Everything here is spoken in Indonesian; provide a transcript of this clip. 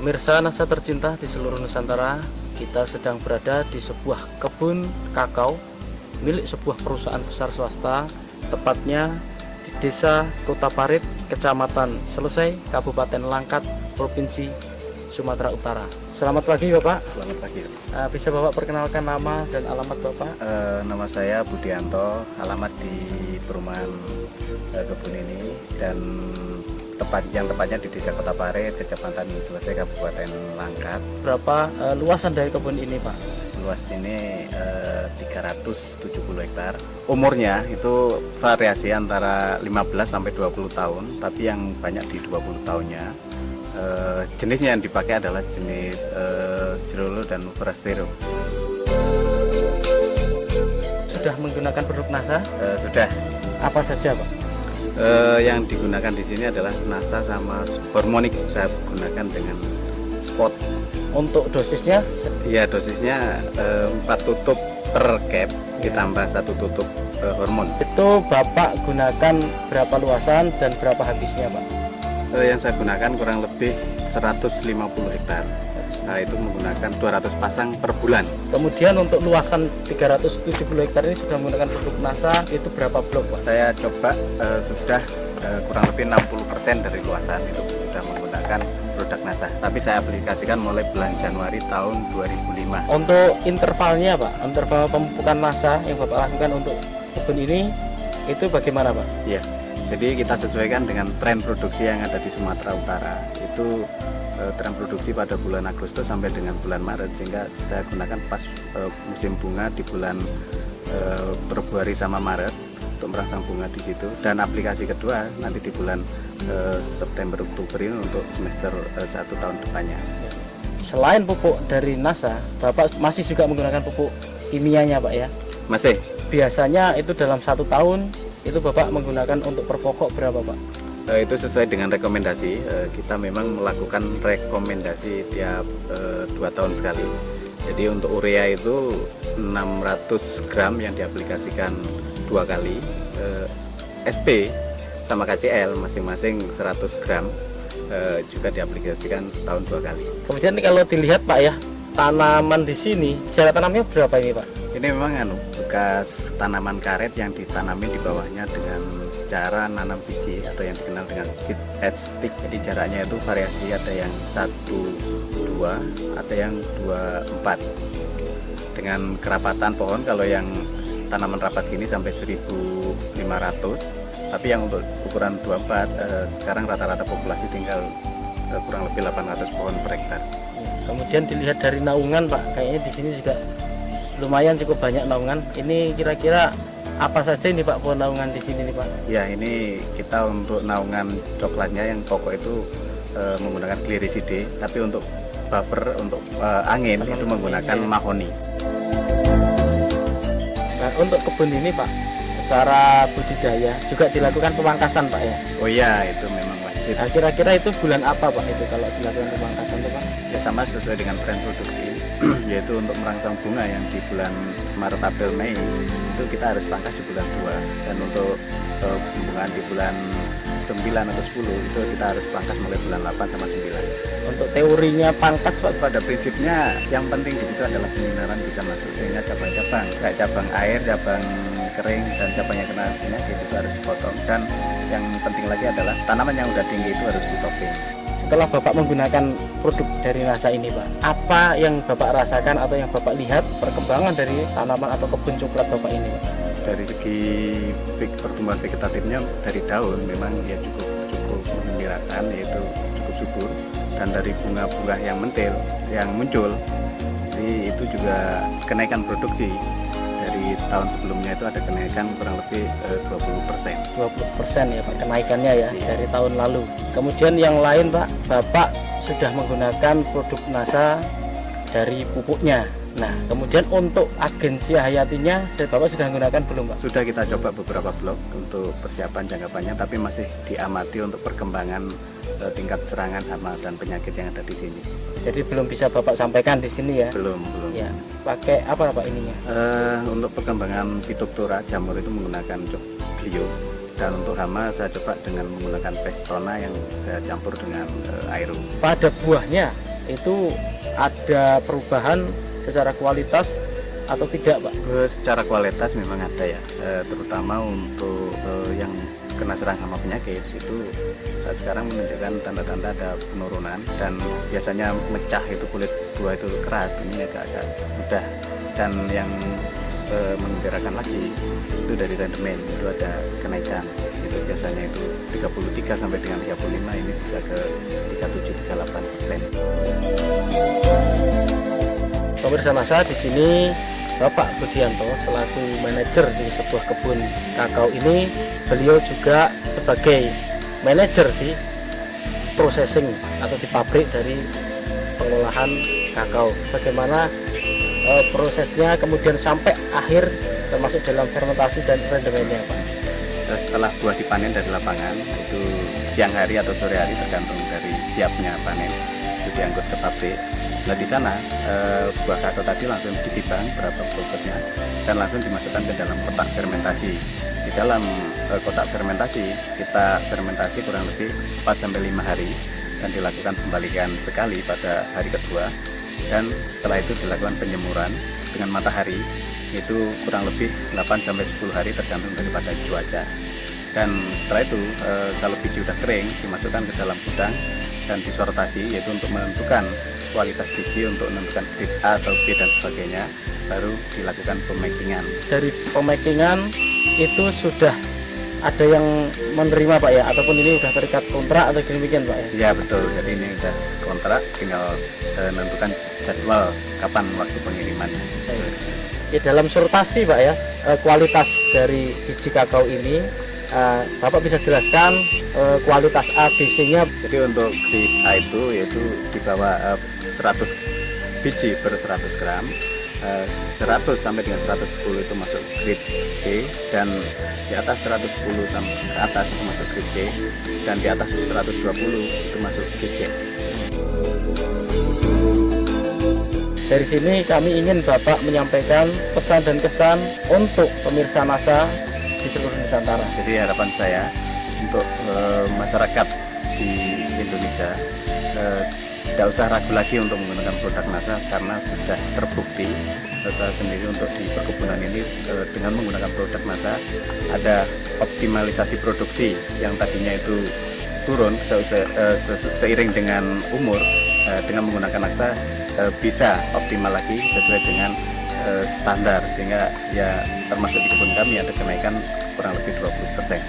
Pemirsa NASA tercinta di seluruh Nusantara, kita sedang berada di sebuah kebun kakao milik sebuah perusahaan besar swasta, tepatnya di Desa Kota Parit, Kecamatan Selesai, Kabupaten Langkat, Provinsi Sumatera Utara. Selamat pagi Bapak. Selamat pagi. Bisa Bapak perkenalkan nama dan alamat Bapak? Nama saya Budianto, alamat di perumahan kebun ini, dan tepatnya di Desa Kota Parit, Kecamatan Selesai, Kabupaten Langkat. Berapa luasan dari kebun ini Pak? Luas ini 370 hektar. Umurnya itu variasi antara 15 sampai 20 tahun, tapi yang banyak di 20 tahunnya. Jenisnya yang dipakai adalah jenis Cirolo dan Forastero. Sudah menggunakan produk NASA? Sudah. Apa saja Pak? Yang digunakan di sini adalah NASA sama Hormonic. Saya gunakan dengan spot. Untuk dosisnya? Iya, dosisnya 4 tutup per cap ditambah 1 tutup hormon. Itu Bapak gunakan berapa luasan dan berapa habisnya Pak? Yang saya gunakan kurang lebih 150 hektar. Nah, itu menggunakan 200 pasang per bulan. Kemudian untuk luasan 370 hektar ini sudah menggunakan produk NASA, itu berapa blok Pak? Saya coba sudah kurang lebih 60% dari luasan itu sudah menggunakan produk NASA. Tapi saya aplikasikan mulai bulan Januari tahun 2005. Untuk intervalnya Pak, interval pemupukan NASA yang Bapak lakukan untuk kebun ini, itu bagaimana Pak? Iya, jadi kita sesuaikan dengan tren produksi yang ada di Sumatera Utara. Itu tren produksi pada bulan Agustus sampai dengan bulan Maret, sehingga saya gunakan pas musim bunga di bulan Februari sama Maret untuk merangsang bunga di situ, dan aplikasi kedua nanti di bulan September Oktober ini untuk semester 1 tahun depannya. Selain pupuk dari NASA, Bapak masih juga menggunakan pupuk kimianya Pak ya? Masih. Biasanya itu dalam 1 tahun itu Bapak menggunakan untuk per pokok berapa Pak? Itu sesuai dengan rekomendasi. Kita memang melakukan rekomendasi tiap 2 tahun sekali. Jadi untuk urea itu 600 gram yang diaplikasikan 2 kali. SP sama KCL masing-masing 100 gram juga diaplikasikan setahun 2 kali. Kemudian kalau dilihat Pak ya, tanaman di sini jarak tanamnya berapa ini Pak? Ini memang bekas tanaman karet yang ditanami di bawahnya dengan cara nanam biji atau yang dikenal dengan seed head stick. Jadi jaraknya itu variasi, ada yang 1-2, ada yang 2-4. Dengan kerapatan pohon, kalau yang tanaman rapat gini sampai 1.500. Tapi yang untuk ukuran 24 sekarang rata-rata populasi tinggal kurang lebih 800 pohon per hektar. Kemudian dilihat dari naungan Pak, kayaknya di sini juga lumayan cukup banyak naungan. Ini kira-kira apa saja ini Pak pohon naungan di sini nih Pak? Ya, ini kita untuk naungan coklatnya yang pokok itu menggunakan Gliricidae, tapi untuk buffer untuk angin itu menggunakan mahoni. Nah, untuk kebun ini Pak, secara budidaya juga dilakukan pemangkasan Pak ya? Oh iya, itu memang wajib. Nah, kira-kira itu bulan apa Pak itu kalau dilakukan pemangkasan itu Pak? Ya, sama sesuai dengan tren produksi, yaitu untuk merangsang bunga yang di bulan Maret, April, Mei itu kita harus pangkas di bulan 2, dan untuk pembungaan di bulan 9 atau 10 itu kita harus pangkas mulai bulan 8 sama 9. Untuk teorinya pangkas Pak? Pada prinsipnya yang penting di situ adalah penyinaran bisa masuk, sehingga cabang-cabang kayak cabang air, cabang kering, dan cabang yang kena penyakit itu harus dipotong. Dan yang penting lagi adalah tanaman yang udah tinggi itu harus ditoping. Setelah Bapak menggunakan produk dari NASA ini Pak, apa yang Bapak rasakan atau yang Bapak lihat perkembangan dari tanaman atau kebun coklat Bapak ini Pak? Dari segi pertumbuhan vegetatifnya dari daun memang ya cukup menggembirakan, yaitu cukup subur, dan dari bunga-bunga yang mentil yang muncul, jadi itu juga kenaikan produksi. Dari tahun sebelumnya itu ada kenaikan kurang lebih 20%. 20% ya Pak kenaikannya ya, iya, dari tahun lalu. Kemudian yang lain Pak, Bapak sudah menggunakan produk NASA dari pupuknya. Nah, kemudian untuk agensi hayatinya, Bapak sudah menggunakan belum Pak? Sudah kita coba beberapa blok untuk persiapan jangka panjang, tapi masih diamati untuk perkembangan tingkat serangan hama dan penyakit yang ada di sini. Jadi belum bisa Bapak sampaikan di sini ya? Belum. Ya, pakai apa Pak ininya? Untuk perkembangan Phytophthora jamur itu menggunakan Glio, dan untuk hama saya coba dengan menggunakan Pestona yang saya campur dengan Aero. Pada buahnya itu ada perubahan secara kualitas atau tidak, Pak? Secara kualitas memang ada ya, terutama untuk yang kena serang hama penyakit itu saat sekarang menunjukkan tanda-tanda ada penurunan, dan biasanya mecah itu kulit buah itu keras, ini agak mudah. Dan yang menggembirakan lagi itu dari rendemen itu ada kenaikan, itu biasanya itu 33 sampai dengan 35, ini bisa ke 37-38%. Pemirsa Masa, di sini Bapak Budianto selaku manajer di sebuah kebun kakao ini, beliau juga sebagai manajer di processing atau di pabrik dari pengolahan kakao. Bagaimana prosesnya kemudian sampai akhir, termasuk dalam fermentasi dan rendemennya, Pak? Setelah buah dipanen dari lapangan, itu siang hari atau sore hari tergantung dari siapnya panen, itu diangkut ke pabrik. Nah, di sana buah kakao tadi langsung ditimbang berapa bobotnya dan langsung dimasukkan ke dalam kotak fermentasi. Di dalam kotak fermentasi kita fermentasi kurang lebih 4-5 hari dan dilakukan pembalikan sekali pada hari kedua, dan setelah itu dilakukan penyemuran dengan matahari itu kurang lebih 8-10 hari tergantung daripada cuaca. Dan setelah itu kalau biji sudah kering dimasukkan ke dalam gudang dan disortasi, yaitu untuk menentukan kualitas biji, untuk menentukan grade A atau B dan sebagainya, baru dilakukan pemakingan. Dari pemakingan itu sudah ada yang menerima, Pak ya, ataupun ini sudah terikat kontrak atau demikian, Pak ya? Ya betul, jadi ini sudah kontrak, tinggal menentukan jadwal kapan waktu pengirimannya. Ya, dalam sortasi, Pak ya, kualitas dari biji kakao ini, Bapak bisa jelaskan kualitas ABC-nya? Jadi untuk grade A itu yaitu di bawah 100 biji per 100 gram, 100 sampai dengan 110 itu masuk grade C, dan di atas 110 sampai ke atas itu masuk grade C, dan di atas 120 itu masuk grade C. Dari sini kami ingin Bapak menyampaikan pesan dan kesan untuk pemirsa Masa di seluruh Nusantara. Jadi harapan saya untuk masyarakat di Indonesia tidak usah ragu lagi untuk menggunakan produk Masa, karena sudah terbukti saya sendiri untuk di perkebunan ini dengan menggunakan produk Masa ada optimalisasi produksi yang tadinya itu turun seiring dengan umur, dengan menggunakan Masa bisa optimal lagi sesuai dengan standar, sehingga ya termasuk di kebun kami ada kenaikan kurang lebih 20%.